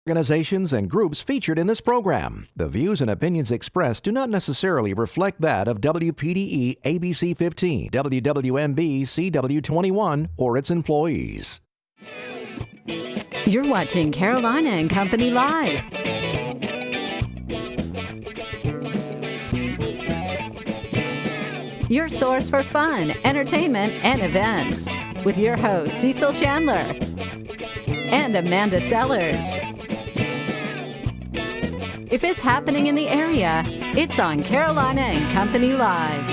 Organizations and groups featured in this program. The views and opinions expressed do not necessarily reflect that of WPDE ABC 15, WWMB CW21, or its employees. You're watching Carolina and Company Live. Your source for fun, entertainment, and events. With your hosts, Cecil Chandler and Amanda Sellers. If it's happening in the area, it's on Carolina and Company Live.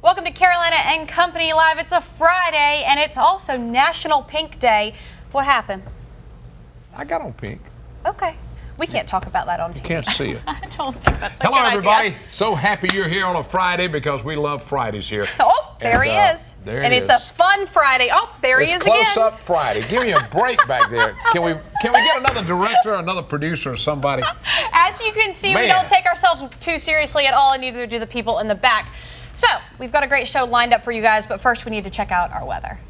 Welcome to Carolina and Company Live. It's a Friday, and it's also National Pink Day. What happened? I got on pink. Okay. We can't talk about that on TV. You can't see it. I don't think that's a Hello, good everybody. idea. So happy you're here on a Friday because we love Fridays here. Oh, there he is. There and he it's is. a fun Friday. Oh, there he is again. It's Close Up Friday. Give me a break back there. Can we get another director, another producer, or somebody? As you can see, we Man. don't take ourselves too seriously at all, and neither do the people in the back. So, we've got a great show lined up for you guys, but first we need to check out our weather.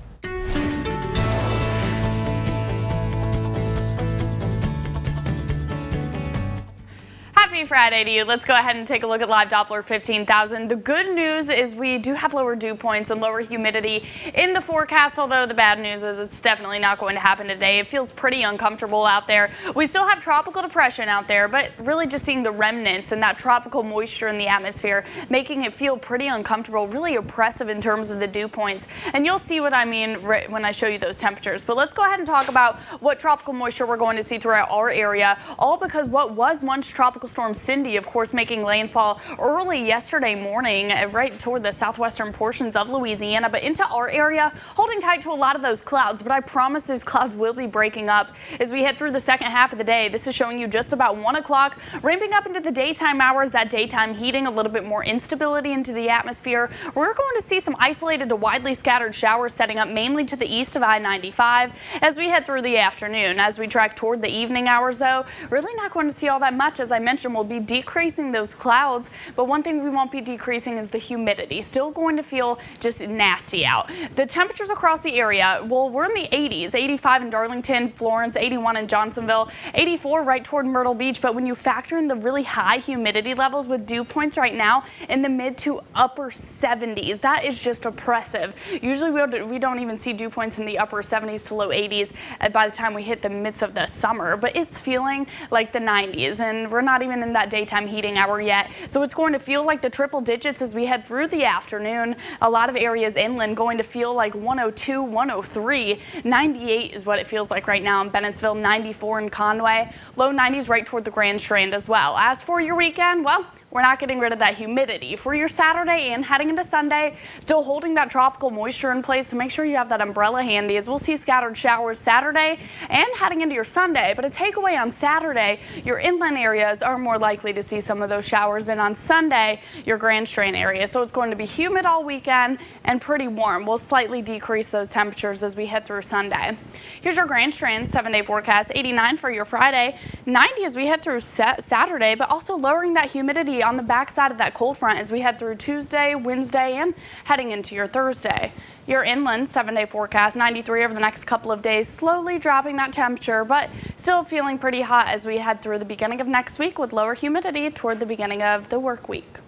Happy Friday to you. Let's go ahead and take a look at live Doppler 15,000. The good news is we do have lower dew points and lower humidity in the forecast, although the bad news is it's definitely not going to happen today. It feels pretty uncomfortable out there. We still have tropical depression out there, but really just seeing the remnants and that tropical moisture in the atmosphere, making it feel pretty uncomfortable, really oppressive in terms of the dew points. And you'll see what I mean when I show you those temperatures. But let's go ahead and talk about what tropical moisture we're going to see throughout our area, all because what was once Tropical Storm Cindy, of course, making landfall early yesterday morning right toward the southwestern portions of Louisiana, but into our area, holding tight to a lot of those clouds. But I promise those clouds will be breaking up as we head through the second half of the day. This is showing you just about 1 o'clock, ramping up into the daytime hours, that daytime heating, a little bit more instability into the atmosphere. We're going to see some isolated to widely scattered showers setting up mainly to the east of I-95 as we head through the afternoon. As we track toward the evening hours, though, really not going to see all that much. As I mentioned, we'll be decreasing those clouds, but one thing we won't be decreasing is the humidity. Still going to feel just nasty out. The temperatures across the area, well, we're in the 80s, 85 in Darlington, Florence, 81 in Johnsonville, 84 right toward Myrtle Beach, but when you factor in the really high humidity levels with dew points right now in the mid to upper 70s, that is just oppressive. Usually we don't even see dew points in the upper 70s to low 80s by the time we hit the midst of the summer, but it's feeling like the 90s, and we're not even in that daytime heating hour yet. So it's going to feel like the triple digits as we head through the afternoon. A lot of areas inland going to feel like 102, 103, 98 is what it feels like right now in Bennettsville, 94 in Conway, low 90s right toward the Grand Strand as well. As for your weekend, well, we're not getting rid of that humidity. For your Saturday and heading into Sunday, still holding that tropical moisture in place, so make sure you have that umbrella handy as we'll see scattered showers Saturday and heading into your Sunday. But a takeaway on Saturday, your inland areas are more likely to see some of those showers, and on Sunday, your Grand Strand area. So it's going to be humid all weekend and pretty warm. We'll slightly decrease those temperatures as we head through Sunday. Here's your Grand Strand 7-day forecast, 89 for your Friday, 90 as we head through Saturday, but also lowering that humidity on the backside of that cold front as we head through Tuesday, Wednesday, and heading into your Thursday. Your inland 7-day forecast, 93 over the next couple of days, slowly dropping that temperature, but still feeling pretty hot as we head through the beginning of next week with lower humidity toward the beginning of the work week.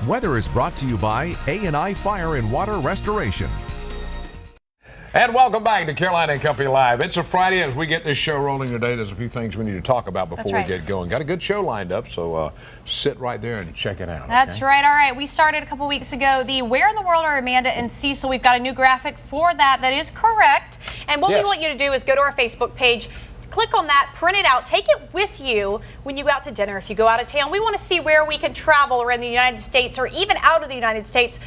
Weather is brought to you by A&I Fire and Water Restoration. And welcome back to Carolina and Company Live. It's a Friday as we get this show rolling today. There's a few things we need to talk about before we get going. Got a good show lined up, so sit right there and check it out. That's right. All right. We started a couple weeks ago the Where in the World Are Amanda and Cecil? We've got a new graphic for that. That is correct. And what we want you to do is go to our Facebook page, click on that, print it out, take it with you when you go out to dinner. If you go out of town, we want to see where we can travel around the United States or even out of the United States,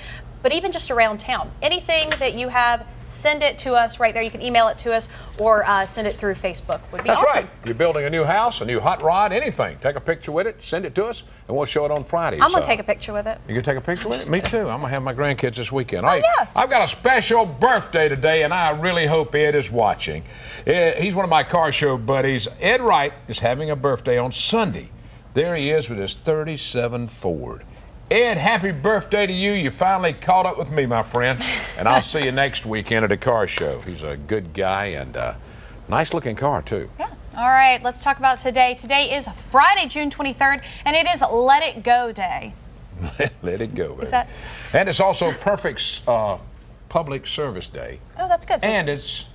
but even just around town. Anything that you have, send it to us right there. You can email it to us or send it through Facebook. Would be awesome. That's right. You're building a new house, a new hot rod, anything. Take a picture with it, send it to us, and we'll show it on Friday. I'm going to take a picture with it. You going to take a picture with it? Me too. I'm going to have my grandkids this weekend. All right. Yeah. I've got a special birthday today, and I really hope Ed is watching. He's one of my car show buddies. Ed Wright is having a birthday on Sunday. There he is with his 37 Ford. Ed, happy birthday to you. You finally caught up with me, my friend. And I'll see you next weekend at a car show. He's a good guy and Nice looking car, too. Yeah. All right, let's talk about today. Today is Friday, June 23rd, and it is Let It Go Day. Let it go, baby. Is that? And it's also perfect public service day. Oh, that's good. So And it's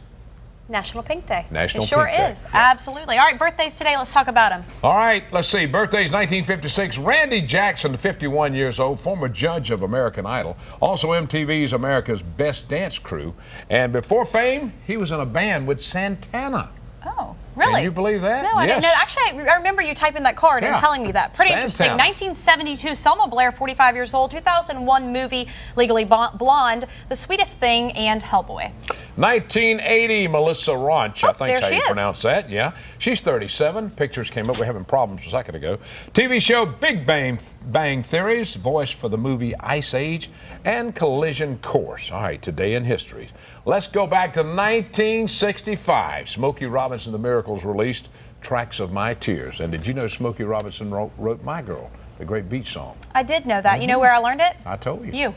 National Pink Day. National It sure Pink Day. is. Absolutely. All right, birthdays today. Let's talk about them. all right. Let's see. Birthday's 1956. Randy Jackson, 51 years old, former judge of American Idol, also MTV's America's Best Dance Crew. And before fame, he was in a band with Santana. Oh, really? Can you believe that? No, I didn't know. Yes. Actually, I remember you typing that card and Yeah. telling me that. Pretty interesting. Santana. 1972, Selma Blair, 45 years old. 2001 movie, Legally Blonde, The Sweetest Thing, and Hellboy. 1980, Melissa Raunch, I Oh, think there how she you is. pronounce that. Yeah, she's 37. Pictures came up. We're having problems a second ago. TV show Big Bang Theories, voice for the movie Ice Age, and Collision Course. All right, today in history. Let's go back to 1965. Smokey Robinson, The Miracles released Tracks of My Tears. And did you know Smokey Robinson wrote My Girl, the great beach song? I did know that. You know where I learned it? I told you. You.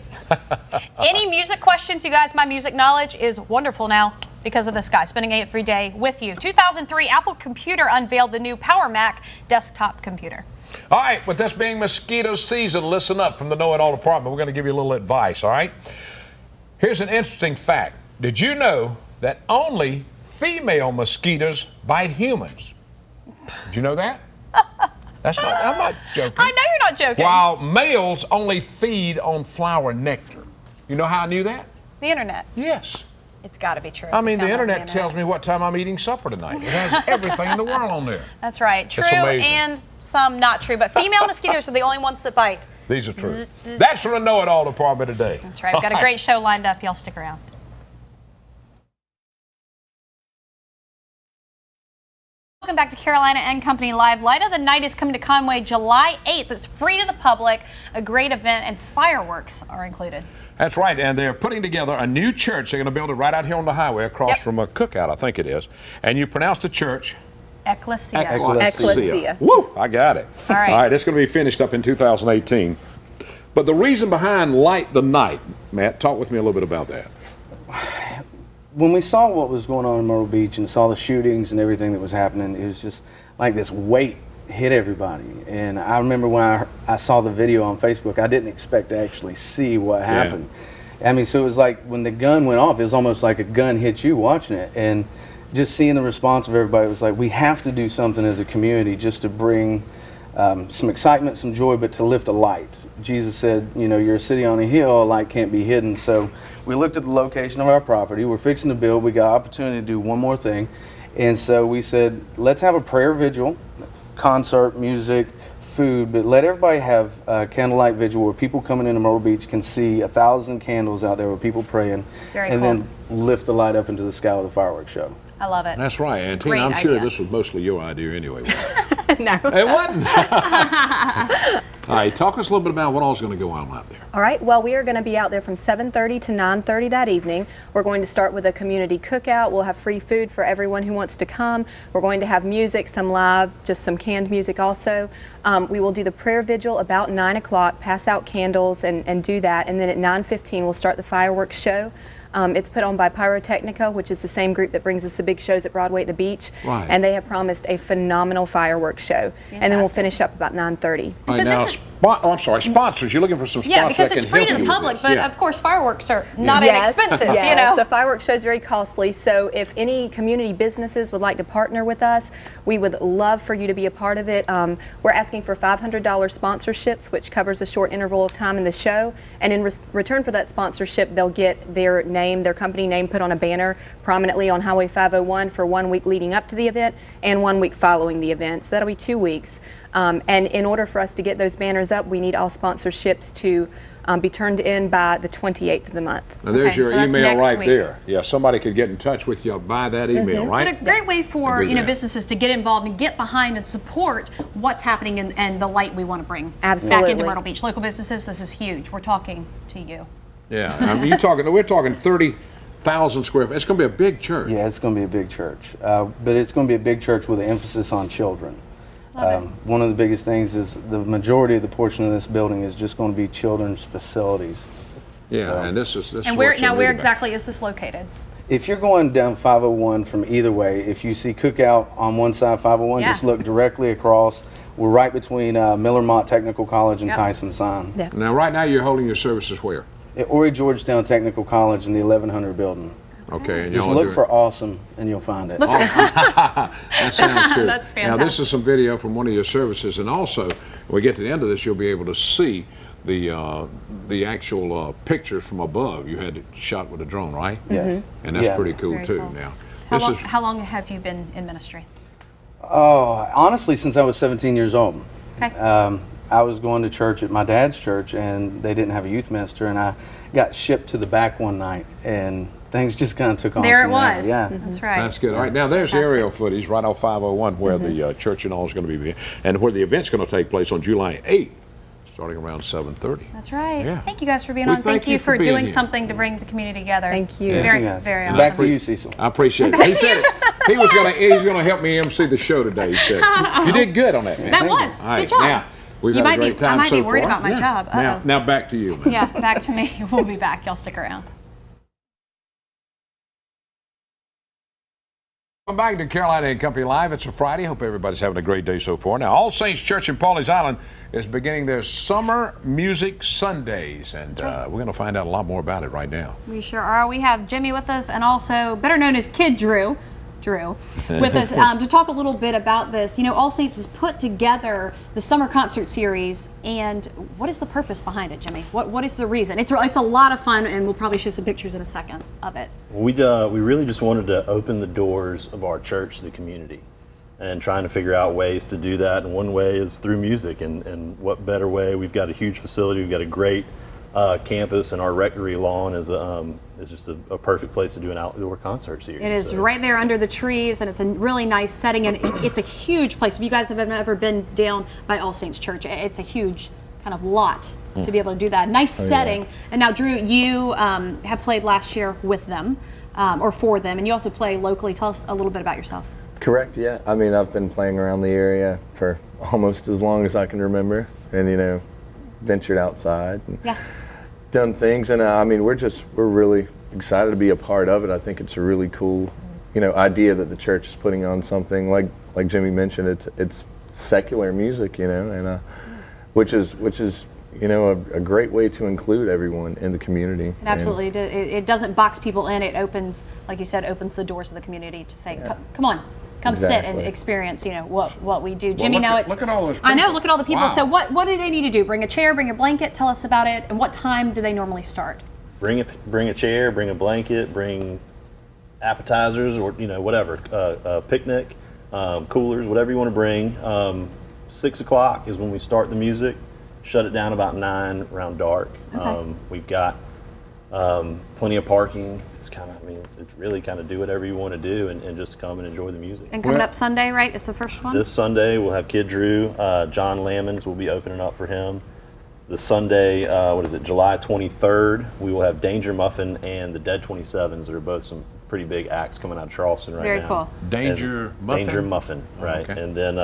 Any music questions, you guys? My music knowledge is wonderful now because of this guy, spending every day with you. 2003, Apple Computer unveiled the new Power Mac desktop computer. All right, with this being mosquito season, listen up from the Know It All department. We're going to give you a little advice, all right? Here's an interesting fact. Did you know that only female mosquitoes bite humans? Did you know that? I'm not joking. I know you're not joking. While males only feed on flower nectar. You know how I knew that? The internet. Yes. It's got to be true. I mean, You the found that on internet tells me what time I'm eating supper tonight. It has everything in the world on there. That's right. True amazing. and some not true. But female mosquitoes are the only ones that bite. These are true. That's from the Know It All department today. That's right. We've got a great show lined up. Y'all stick around. Welcome back to Carolina and Company Live. Light of the Night is coming to Conway July 8th. It's free to the public, a great event, and fireworks are included. That's right, and they're putting together a new church. They're going to build it right out here on the highway across from a cookout, I think it is. And you pronounce the church? Ecclesia. Ecclesia. Woo, I got it. All right. All right, it's going to be finished up in 2018. But the reason behind Light the Night, Matt, talk with me a little bit about that. When we saw what was going on in Myrtle Beach and saw the shootings and everything that was happening, it was just like this weight hit everybody. And I remember when I saw the video on Facebook, I didn't expect to actually see what happened. I mean, so it was like when the gun went off, it was almost like a gun hit you watching it. And just seeing the response of everybody, it was like, we have to do something as a community just to bring some excitement, some joy, but to lift a light. Jesus said, you know, you're a city on a hill, a light can't be hidden. So we looked at the location of our property. We're fixing to build. We got opportunity to do one more thing. And so we said, let's have a prayer vigil, concert, music, food, but let everybody have a candlelight vigil where people coming into Myrtle Beach can see 1,000 candles out there with people praying. Very and cool. then lift the light up into the sky with a fireworks show. I love it. That's right, and Tina, Great I'm sure idea. this was mostly your idea anyway. No. It wasn't. All right, talk us a little bit about what all's going to go on out there. All right, well, we are going to be out there from 7:30 to 9:30 that evening. We're going to start with a community cookout. We'll have free food for everyone who wants to come. We're going to have music, some live, just some canned music also. We will do the prayer vigil about 9 o'clock, pass out candles and do that. And then at 9:15, we'll start the fireworks show. It's put on by Pyrotechnica, which is the same group that brings us the big shows at Broadway at the beach. Right. And they have promised a phenomenal fireworks show. And then we'll finish up about 9:30. All So right, now, this is- I'm sorry, sponsors. You're looking for some sponsors Yeah, because that it's can free help to the you with public, this. but Yeah. of course fireworks are not Yes. inexpensive, Yes. you know. The fireworks show is very costly, so if any community businesses would like to partner with us, we would love for you to be a part of it. We're asking for $500 sponsorships, which covers a short interval of time in the show, and in return for that sponsorship, they'll get their name, their company name put on a banner prominently on Highway 501 for 1 week leading up to the event and 1 week following the event, so that'll be 2 weeks. And in order for us to get those banners up, we need all sponsorships to be turned in by the 28th of the month. Now, there's Okay, your so that's email next right week. there. Yeah, somebody could get in touch with you by that email, But right? a great way for Agree with that. businesses to get involved and get behind and support what's happening and the light we want to bring back Absolutely. into Myrtle Beach. Local businesses, this is huge. We're talking to you. Yeah, I mean, we're talking 30,000 square feet. It's going to be a big church. Yeah, it's going to be a big church, but it's going to be a big church with an emphasis on children. One of the biggest things is the majority of the portion of this building is just going to be children's facilities. Yeah, So- and this is And where what's so neat where about it. exactly is this located? If you're going down 501 from either way, if you see Cookout on one side, 501, Yeah. just look directly across. We're right between Miller Mott Technical College and Yep. Tyson Sign. Yeah. Now, right now, you're holding your services where? At Horry Georgetown Technical College in the 1100 building. Okay, and Just y'all look do it. for awesome and you'll find it. That sounds good. That's Now, this fantastic. is some video from one of your services, and also, when we get to the end of this, you'll be able to see the actual pictures from above. You had it shot with a drone, right? Yes. And that's Yeah. pretty cool, Very too. cool. Now, How long have you been in ministry? Oh, honestly, since I was 17 years old. Okay. I was going to church at my dad's church, and they didn't have a youth minister, and I got shipped to the back one night, and things just kind of took off. There it from there. was. Yeah. That's right. That's good. All right, now there's Fantastic. aerial footage right off 501 where the church and all is going to be, and where the event's going to take place on July 8th, starting around 7:30. That's right. Yeah. Thank you guys for being We on. Thank you for being doing here. something to bring the community together. Thank you. Thank Very, you guys. very And awesome. back to you, Cecil. I appreciate it. He said it. He's going to help me MC the show today. He said you did good on that, man. That was. All right, Good job. Now, we've You had a might be- great time I might so be worried far. about my job. Uh-oh. Now back to you, man. Yeah, back to me. We'll be back. Y'all stick around. Welcome back to Carolina and Company Live. It's a Friday. Hope everybody's having a great day so far. Now, All Saints Church in Pawleys Island is beginning their Summer Music Sundays, and we're going to find out a lot more about it right now. We sure are. We have Jimmy with us, and also better known as Kid Drew, with us to talk a little bit about this. You know, All Saints has put together the summer concert series, and what is the purpose behind it, Jimmy? What is the reason? It's a lot of fun, and we'll probably show some pictures in a second of it. We really just wanted to open the doors of our church to the community and trying to figure out ways to do that. And one way is through music, and what better way? We've got a huge facility, we've got a great campus, and our rectory lawn is just a perfect place to do an outdoor concert series. It is right there under the trees, and it's a really nice setting, and it's a huge place. If you guys have ever been down by All Saints Church, it's a huge kind of lot to be able to do that. Nice setting. And now, Drew, you have played last year with them, or for them, and you also play locally. Tell us a little bit about yourself. Correct, yeah. I mean, I've been playing around the area for almost as long as I can remember, and, ventured outside and done things. And I mean, we're really excited to be a part of it. I think it's a really cool, idea that the church is putting on something like Jimmy mentioned. It's secular music, and which is a great way to include everyone in the community. It absolutely it doesn't box people in. It opens, like you said, opens the doors of the community to say, come on. Come sit and Exactly. experience, what we do. Jimmy, look at all those people. I know, look at all the people. Wow. So what do they need to do? Bring a chair, bring a blanket, tell us about it, and what time do they normally start? Bring a chair, bring a blanket, bring appetizers, or whatever, a picnic, coolers, whatever you want to bring. 6 o'clock is when we start the music. Shut it down about 9 around dark. Okay. We've got plenty of parking. It's really kind of do whatever you want to do and just come and enjoy the music. And coming up Sunday, right? It's the first one? This Sunday we'll have Kid Drew. John Lammons will be opening up for him. The Sunday, July 23rd, we will have Danger Muffin and the Dead 27s that are both some pretty big acts coming out of Charleston right Very now. cool. Danger Muffin? Danger Muffin, right. okay. And then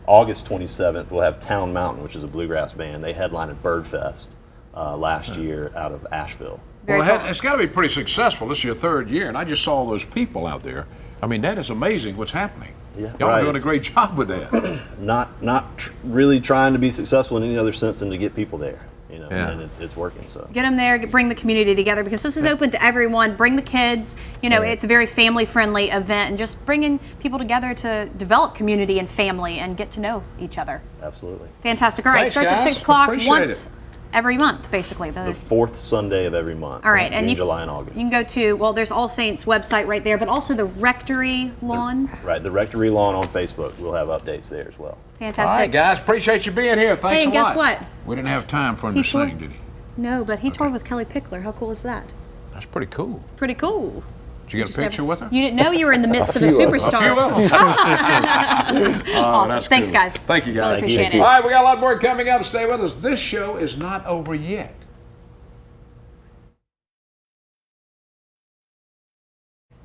August 27th, we'll have Town Mountain, which is a bluegrass band. They headlined at Birdfest last year out of Asheville. Very Well, cool. it's got to be pretty successful. This is your third year, and I just saw all those people out there. I mean, that is amazing what's happening. Yeah, Y'all are right. doing a great job with that. Not really trying to be successful in any other sense than to get people there, Yeah. and it's working. So Get them there, bring the community together, because this is open to everyone. Bring the kids. It's a very family-friendly event, and just bringing people together to develop community and family and get to know each other. absolutely. Fantastic. All right, Thanks, starts guys. at 6 o'clock Appreciate once it. every month, basically. The fourth Sunday of every month. All right, June, and July, and August. You can go to, there's All Saints website right there, but also the Rectory lawn. Right, the Rectory lawn on Facebook. We'll have updates there as well. Fantastic. All right, guys. Appreciate you being here. Thanks Hey, a and lot. guess what? We didn't have time for him to toured- sing, did he? No, but he toured with Kelly Pickler. How cool is that? That's pretty cool. Pretty cool. Did you get a picture with her? You didn't know you were in the midst of a few of them. superstar. Awesome. That's Thanks, cool. guys. Thank you, guys. Really appreciate Thank you. it. All right, we got a lot more coming up. Stay with us. This show is not over yet.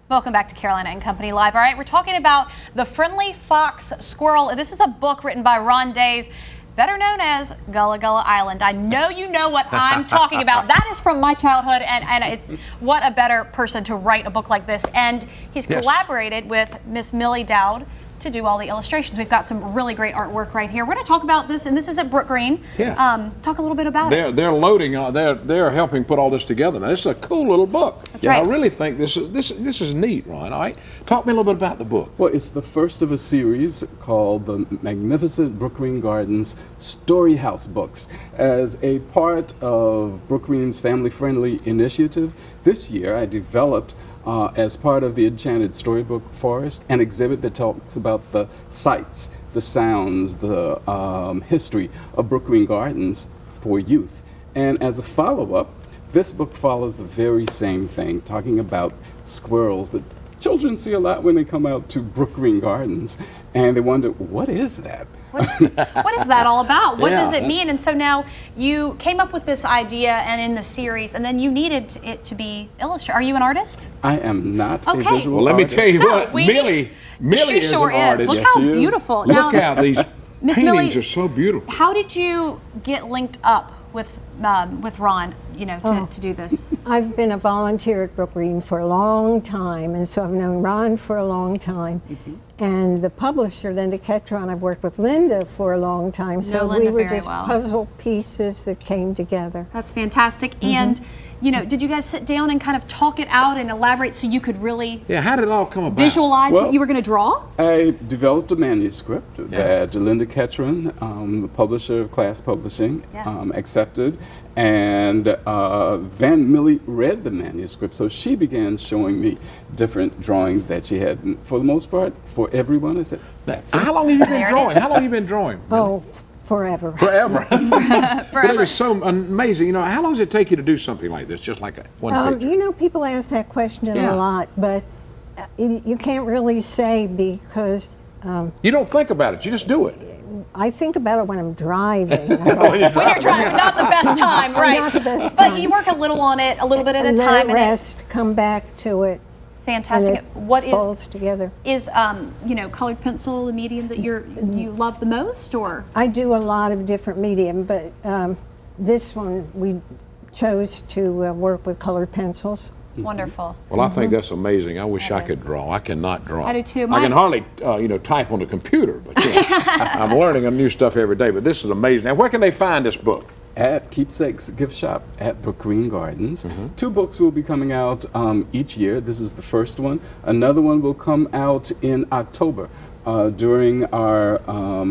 Welcome back to Carolina and Company Live. All right, we're talking about The Friendly Fox Squirrel. This is a book written by Ron Days. better known as Gullah Gullah Island. I know you know what I'm talking about. That is from my childhood, and it's, what a better person to write a book like this. And he's collaborated with Miss Millie Dowd to do all the illustrations. We've got some really great artwork right here. We're going to talk about this, and this is at Brook Green. Yes. Talk a little bit about it. They're loading. They're helping put all this together. Now, this is a cool little book. That's right. I really think this is neat, Ron. All right, talk me a little bit about the book. Well, it's the first of a series called the Magnificent Brook Green Gardens Story House Books. As a part of Brook Green's family-friendly initiative, this year I developed as part of the Enchanted Storybook Forest, an exhibit that talks about the sights, the sounds, the history of Brook Green Gardens for youth. And as a follow-up, this book follows the very same thing, talking about squirrels that children see a lot when they come out to Brook Green Gardens, and they wonder, what is that? What is that all about? What does it mean? And so now you came up with this idea and in the series, and then you needed it to be illustrated. Are you an artist? I am not a visual artist. Well, let me tell you what, Millie she is sure an artist. Look how beautiful. Look how these Miss paintings Millie, are so beautiful. How did you get linked up with Ron, to do this? I've been a volunteer at Brook Green for a long time, and so I've known Ron for a long time. And the publisher, Linda Ketron, I've worked with Linda for a long time, so we were just puzzle pieces that came together. That's fantastic. And did you guys sit down and kind of talk it out and elaborate so you could really how did it all come about? Visualize what you were going to draw? I developed a manuscript that Linda Ketron, the publisher of Class Publishing, accepted. And then Millie read the manuscript, so she began showing me different drawings that she had. And for the most part, for everyone, I said, that's it. How long have you been drawing? How long have you been drawing? Oh, forever. Forever. But it was so amazing. How long does it take you to do something like this, just like one picture? People ask that question a lot, but you can't really say because... you don't think about it, you just do it. I think about it when I'm driving. When you're driving, not the best time, right? Not the best time. But you work a little on it, a little bit at a time. Let it rest, come back to it. Fantastic. What falls together? Is colored pencil the medium that you love the most, or? I do a lot of different medium, but this one we chose to work with colored pencils. Wonderful. Well, I think that's amazing. I wish I could draw. I cannot draw. I do too. I can hardly, type on the computer, but I'm learning new stuff every day. But this is amazing. Now, where can they find this book? At Keepsake's Gift Shop at Brook Green Gardens. 2 books will be coming out each year. This is the first one. Another one will come out in October during our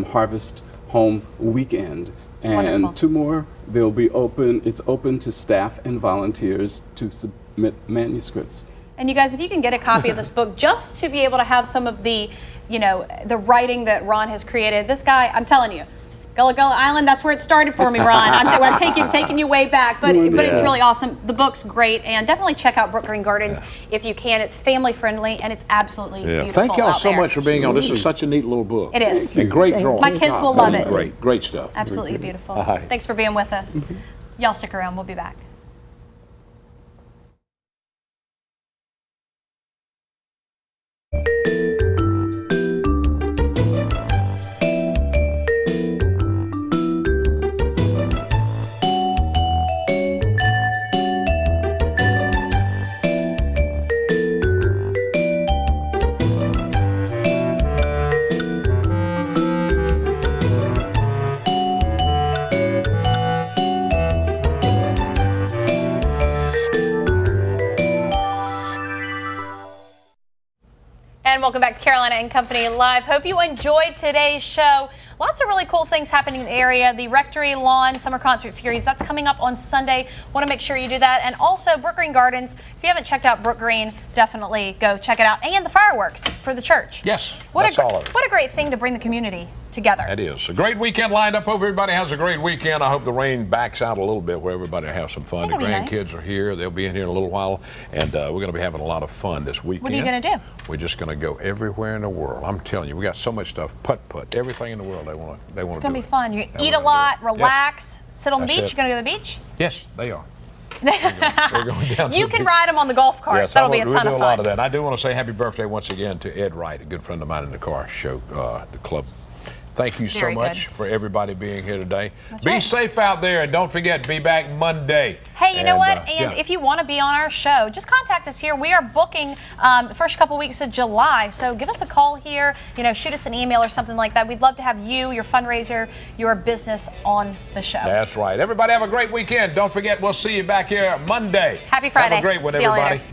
Harvest Home weekend. And Wonderful. 2 more, they'll be open. It's open to staff and volunteers to submit manuscripts. And you guys, if you can get a copy of this book, just to be able to have some of the, the writing that Ron has created. This guy, I'm telling you, Gullah Gullah Island, that's where it started for me, Ron. I'm taking you way back, but it's really awesome. The book's great, and definitely check out Brook Green Gardens if you can. It's family friendly, and it's absolutely beautiful. Thank y'all out so there. much for being on. This is such a neat little book. It is. And great drawing. My kids will love it. Great stuff. Absolutely beautiful. Hi. Thanks for being with us. Y'all stick around. We'll be back. And welcome back to Carolina and Company Live. Hope you enjoyed today's show. Lots of really cool things happening in the area. The Rectory Lawn Summer Concert Series, that's coming up on Sunday. Want to make sure you do that. And also Brook Green Gardens. If you haven't checked out Brook Green, definitely go check it out. And the fireworks for the church. Yes, What a great thing to bring the community together. It is. A great weekend lined up. Hope everybody has a great weekend. I hope the rain backs out a little bit where everybody will have some fun. That'll the be grandkids nice. are here. They'll be in here in a little while. And we're going to be having a lot of fun this weekend. What are you going to do? We're just going to go everywhere in the world. I'm telling you, we got so much stuff. Putt, everything in the world they want to do. It's going to be fun. You And eat we're a gonna lot, do it. relax, sit on the That's beach. it. You going to go to the beach? Yes, they are. We're going down to You the can beach. ride them on the golf cart. Yes, That'll be a ton we'll of do a lot fun. of that. I do want to say happy birthday once again to Ed Wright, a good friend of mine in the car show, the club. Thank you so Very much good. for everybody being here today. That's Be right. safe out there, and don't forget, be back Monday. Hey, you know what? yeah. And if you want to be on our show, just contact us here. We are booking the first couple weeks of July, so give us a call here. You know, shoot us an email or something like that. We'd love to have you, your fundraiser, your business on the show. That's right. Everybody have a great weekend. Don't forget, we'll see you back here Monday. Happy Friday. Have a great one, See you everybody. later.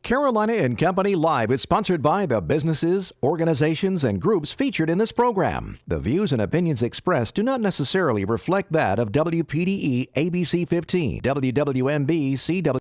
Carolina and Company Live is sponsored by the businesses, organizations, and groups featured in this program. The views and opinions expressed do not necessarily reflect that of WPDE ABC 15, WWMB CW